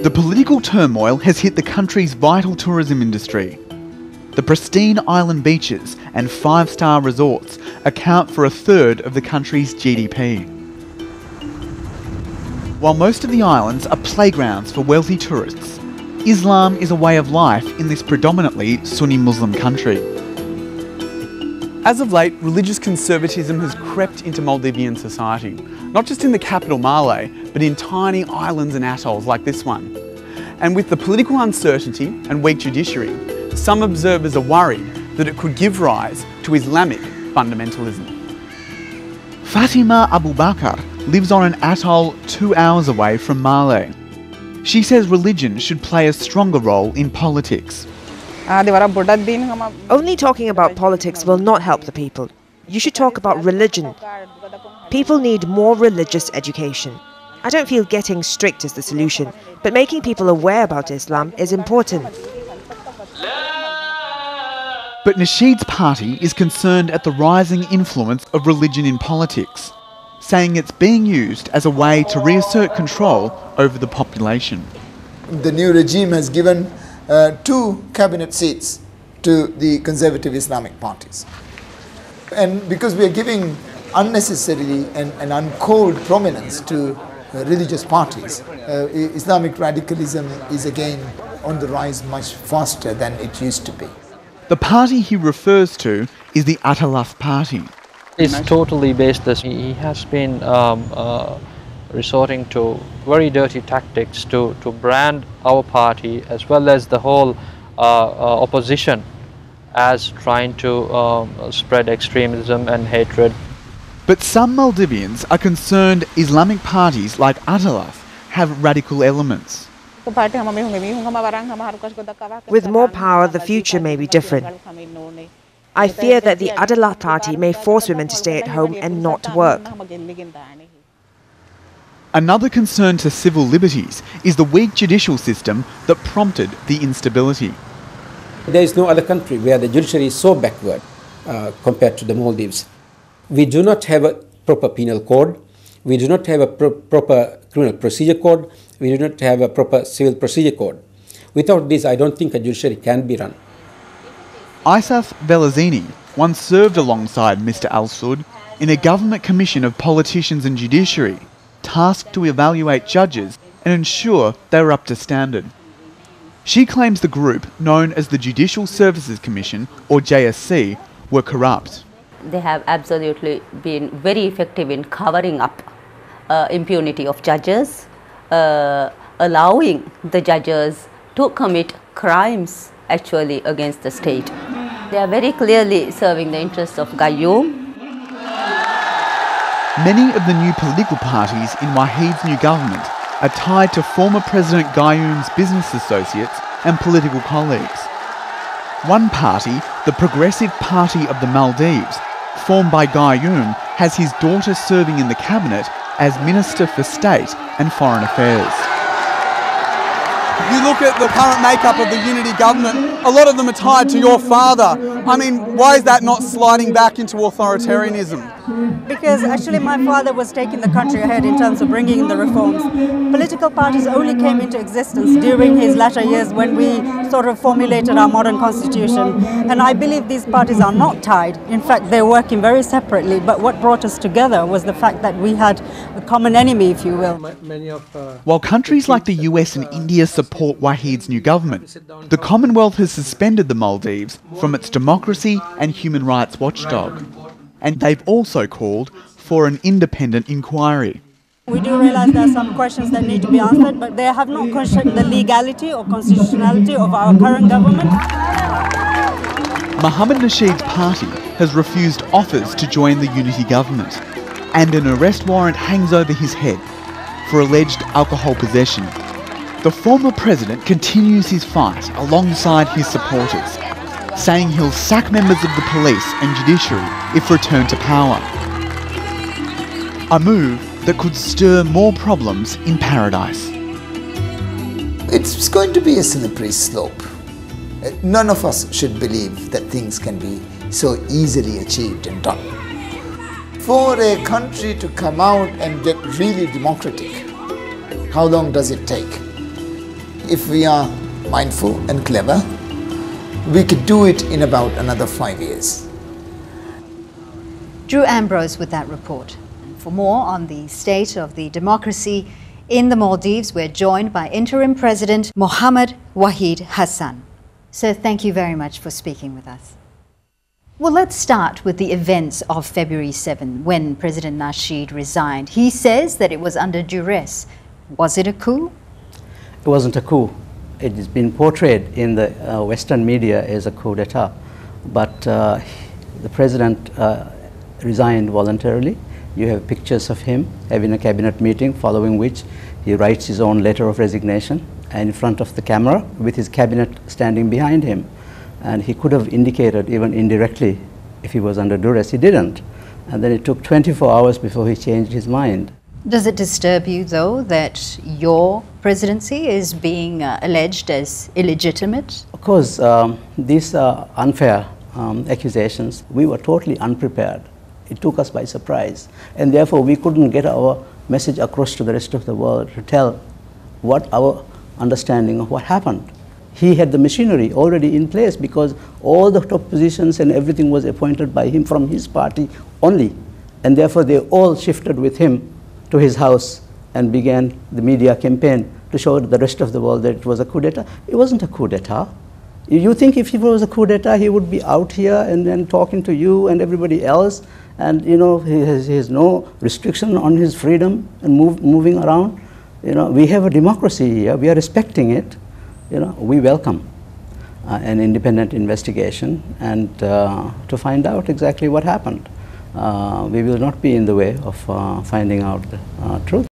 The political turmoil has hit the country's vital tourism industry. The pristine island beaches and five-star resorts account for a third of the country's GDP. While most of the islands are playgrounds for wealthy tourists, Islam is a way of life in this predominantly Sunni Muslim country. As of late, religious conservatism has crept into Maldivian society, not just in the capital Male, but in tiny islands and atolls like this one. And with the political uncertainty and weak judiciary, some observers are worried that it could give rise to Islamic fundamentalism. Fatima Abu Bakr lives on an atoll 2 hours away from Male. She says religion should play a stronger role in politics. Only talking about politics will not help the people. You should talk about religion. People need more religious education. I don't feel getting strict is the solution, but making people aware about Islam is important. But Nasheed's party is concerned at the rising influence of religion in politics, saying it's being used as a way to reassert control over the population. The new regime has given 2 cabinet seats to the conservative Islamic parties. And because we are giving unnecessarily an uncalled prominence to religious parties, Islamic radicalism is again on the rise much faster than it used to be. The party he refers to is the Atalaf Party. It's totally baseless. He has been resorting to very dirty tactics to brand our party as well as the whole opposition as trying to spread extremism and hatred. But some Maldivians are concerned Islamic parties like Atalaf have radical elements. With more power, the future may be different. I fear that the Adalat party may force women to stay at home and not to work. Another concern to civil liberties is the weak judicial system that prompted the instability. There is no other country where the judiciary is so backward compared to the Maldives. We do not have a proper penal code. We do not have a proper criminal procedure code. We do not have a proper civil procedure code. Without this, I don't think a judiciary can be run. Isaf Velazini once served alongside Mr Al-Sud in a government commission of politicians and judiciary, tasked to evaluate judges and ensure they were up to standard. She claims the group, known as the Judicial Services Commission, or JSC, were corrupt. They have absolutely been very effective in covering up impunity of judges, allowing the judges to commit crimes actually against the state. They are very clearly serving the interests of Gayoom. Many of the new political parties in Wahid's new government are tied to former President Gayoom's business associates and political colleagues. One party, the Progressive Party of the Maldives, formed by Gayoom, has his daughter serving in the cabinet as Minister for State and Foreign Affairs. You look at the current makeup of the unity government, a lot of them are tied to your father. I mean, why is that not sliding back into authoritarianism? Because actually my father was taking the country ahead in terms of bringing in the reforms. Political parties only came into existence during his latter years when we sort of formulated our modern constitution. And I believe these parties are not tied. In fact, they're working very separately. But what brought us together was the fact that we had a common enemy, if you will. While countries like the US and India support Wahid's new government, the Commonwealth has suspended the Maldives from its democracy and human rights watchdog. And they've also called for an independent inquiry. We do realise there are some questions that need to be answered, but they have not questioned the legality or constitutionality of our current government. Mohammed Nasheed's party has refused offers to join the unity government, and an arrest warrant hangs over his head for alleged alcohol possession. The former president continues his fight alongside his supporters, saying he'll sack members of the police and judiciary if returned to power. A move that could stir more problems in paradise. It's going to be a slippery slope. None of us should believe that things can be so easily achieved and done. For a country to come out and get really democratic, how long does it take? If we are mindful and clever, we could do it in about another 5 years. Drew Ambrose with that report. For more on the state of the democracy in the Maldives, we're joined by Interim President Mohammed Wahid Hassan. Sir, thank you very much for speaking with us. Well, let's start with the events of February 7, when President Nasheed resigned. He says that it was under duress. Was it a coup? It wasn't a coup. It has been portrayed in the Western media as a coup d'etat, but the president resigned voluntarily. You have pictures of him having a cabinet meeting, following which he writes his own letter of resignation and in front of the camera with his cabinet standing behind him. And he could have indicated even indirectly if he was under duress. He didn't. And then it took 24 hours before he changed his mind. Does it disturb you, though, that your presidency is being alleged as illegitimate? Of course, these are unfair accusations. We were totally unprepared. It took us by surprise, and therefore we couldn't get our message across to the rest of the world to tell what our understanding of what happened. He had the machinery already in place because all the top positions and everything was appointed by him from his party only, and therefore they all shifted with him to his house and began the media campaign to show the rest of the world that it was a coup d'etat. It wasn't a coup d'etat. You think if it was a coup d'etat, he would be out here and talking to you and everybody else, and you know he has no restriction on his freedom and moving around. You know, we have a democracy here. We are respecting it. You know, we welcome an independent investigation and to find out exactly what happened. We will not be in the way of finding out the truth.